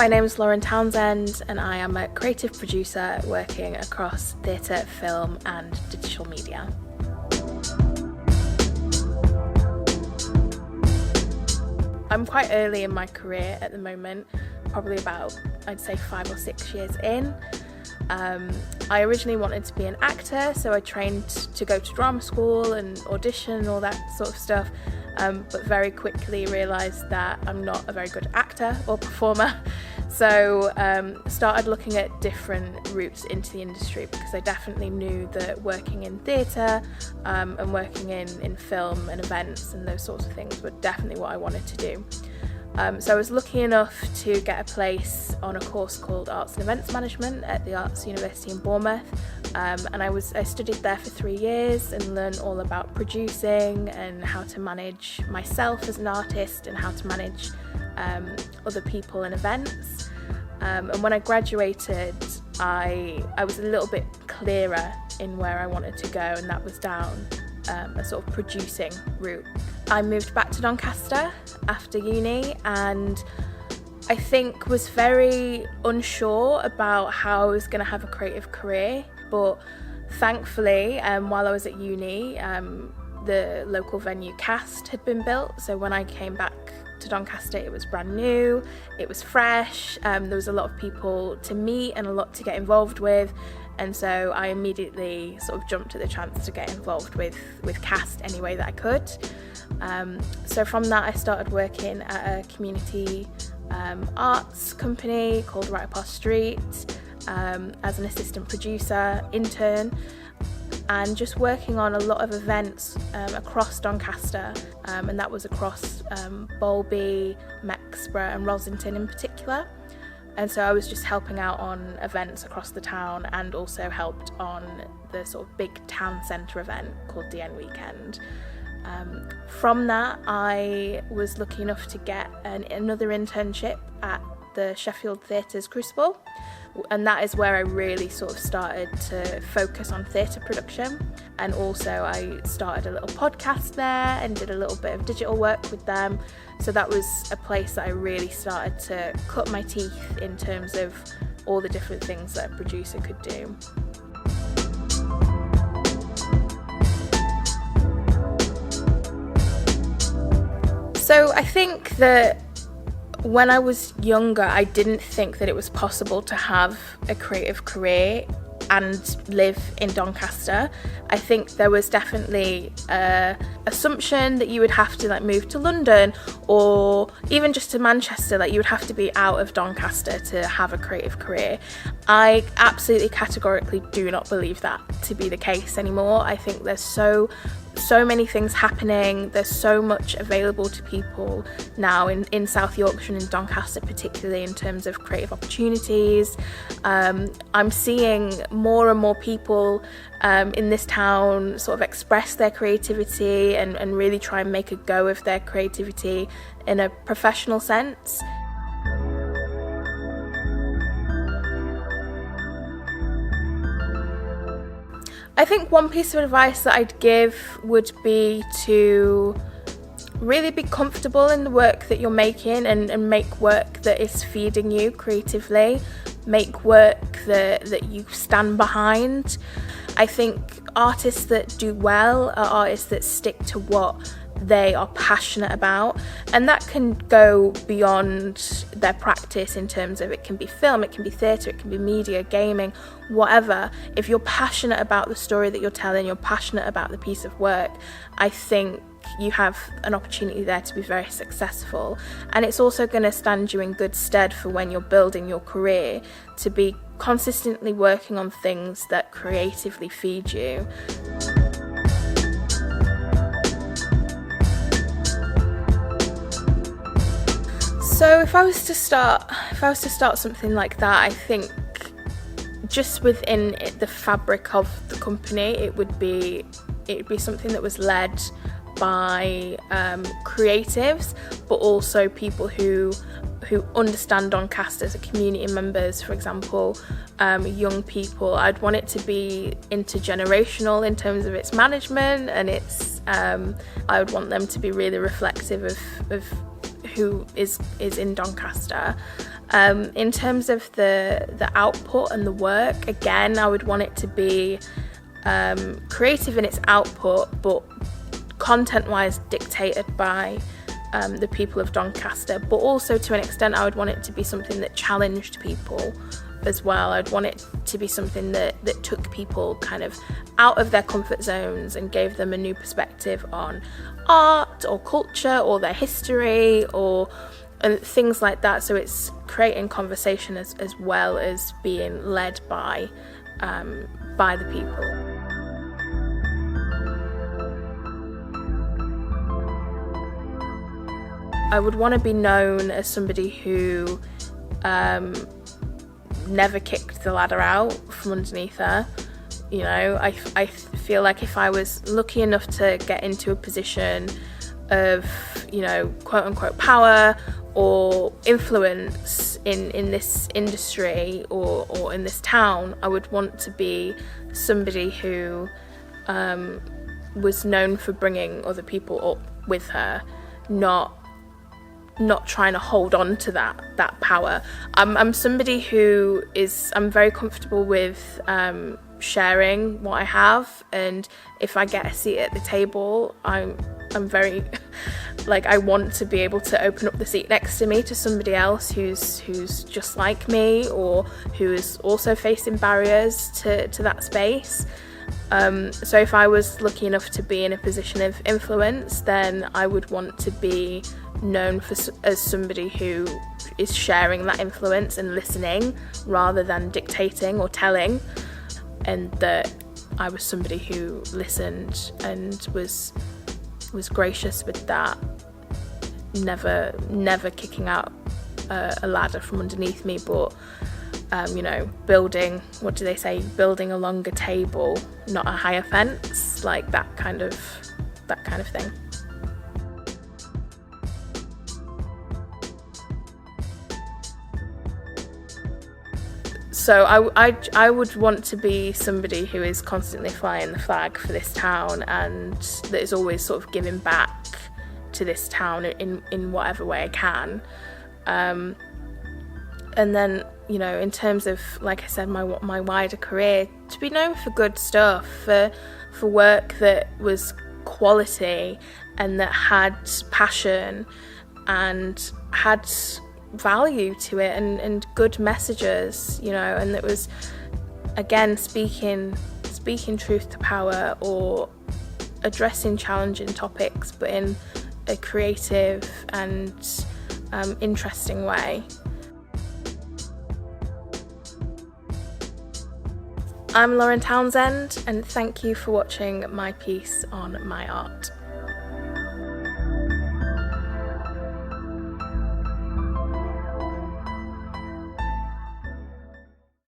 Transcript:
My name is Lauren Townsend and I am a creative producer working across theatre, film and digital media. I'm quite early in my career at the moment, probably about, I'd say 5 or 6 years in. I originally wanted to be an actor, so I trained to go to drama school and audition and all that sort of stuff, but very quickly realised that I'm not a very good actor or performer. So started looking at different routes into the industry, because I definitely knew that working in theatre and working in film and events and those sorts of things were definitely what I wanted to do. So I was lucky enough to get a place on a course called Arts and Events Management at the Arts University in Bournemouth, and I studied there for 3 years and learned all about producing and how to manage myself as an artist and how to manage other people and events. And when I graduated, I was a little bit clearer in where I wanted to go, and that was down a sort of producing route. I moved back to Doncaster after uni, and I think was very unsure about how I was going to have a creative career, but thankfully while I was at uni the local venue Cast had been built, so when I came back to Doncaster it was brand new, it was fresh, there was a lot of people to meet and a lot to get involved with, and so I immediately sort of jumped at the chance to get involved with Cast any way that I could. So from that I started working at a community arts company called Right Up Our Street as an assistant producer, intern, and just working on a lot of events across Doncaster, and that was across Bowlby, Mexborough and Rosington in particular. And so I was just helping out on events across the town, and also helped on the sort of big town centre event called DN Weekend. From that I was lucky enough to get another internship at the Sheffield Theatre's Crucible, and that is where I really sort of started to focus on theatre production, and also I started a little podcast there and did a little bit of digital work with them. So that was a place that I really started to cut my teeth in terms of all the different things that a producer could do. So I think that when I was younger, I didn't think that it was possible to have a creative career and live in Doncaster. I think there was definitely an assumption that you would have to move to London or even just to Manchester, you would have to be out of Doncaster to have a creative career. I absolutely categorically do not believe that to be the case anymore. I think there's so many things happening, there's so much available to people now in South Yorkshire and in Doncaster particularly in terms of creative opportunities. I'm seeing more and more people in this town sort of express their creativity and really try and make a go of their creativity in a professional sense. I think one piece of advice that I'd give would be to really be comfortable in the work that you're making and make work that is feeding you creatively, make work that you stand behind. I think artists that do well are artists that stick to what they are passionate about, and that can go beyond their practice in terms of it can be film, it can be theatre, it can be media, gaming, whatever. If you're passionate about the story that you're telling, you're passionate about the piece of work, I think you have an opportunity there to be very successful, and it's also going to stand you in good stead for when you're building your career, to be consistently working on things that creatively feed you. So if I was to start something like that, I think just within the fabric of the company, it would be something that was led by creatives, but also people who understand Doncaster as a community members. For example, young people. I'd want it to be intergenerational in terms of its management, and I would want them to be really reflective of who is in Doncaster. In terms of the output and the work, again, I would want it to be creative in its output, but content-wise dictated by the people of Doncaster. But also, to an extent, I would want it to be something that challenged people as well. I'd want it to be something that took people kind of out of their comfort zones and gave them a new perspective on art or culture or their history or things like that. So it's creating conversation as well as being led by the people. I would want to be known as somebody who never kicked the ladder out from underneath her. You know, I feel like if I was lucky enough to get into a position of, you know, quote unquote power or influence in this industry or in this town, I would want to be somebody who was known for bringing other people up with her, not trying to hold on to that power. I'm somebody who I'm very comfortable with sharing what I have, and if I get a seat at the table, I'm very I want to be able to open up the seat next to me to somebody else who's just like me or who is also facing barriers to that space. So if I was lucky enough to be in a position of influence, then I would want to be known as somebody who is sharing that influence and listening rather than dictating or telling, and that I was somebody who listened and was gracious with that, never kicking out a ladder from underneath me, but building, what do they say, building a longer table, not a higher fence, like that kind of thing. So I would want to be somebody who is constantly flying the flag for this town and that is always sort of giving back to this town in whatever way I can. And then, you know, in terms of, like I said, my wider career, to be known for good stuff, for work that was quality and that had passion and had value to it and good messages, you know, and that was, again, speaking truth to power or addressing challenging topics, but in a creative and interesting way. I'm Lauren Townsend, and thank you for watching my piece on my art.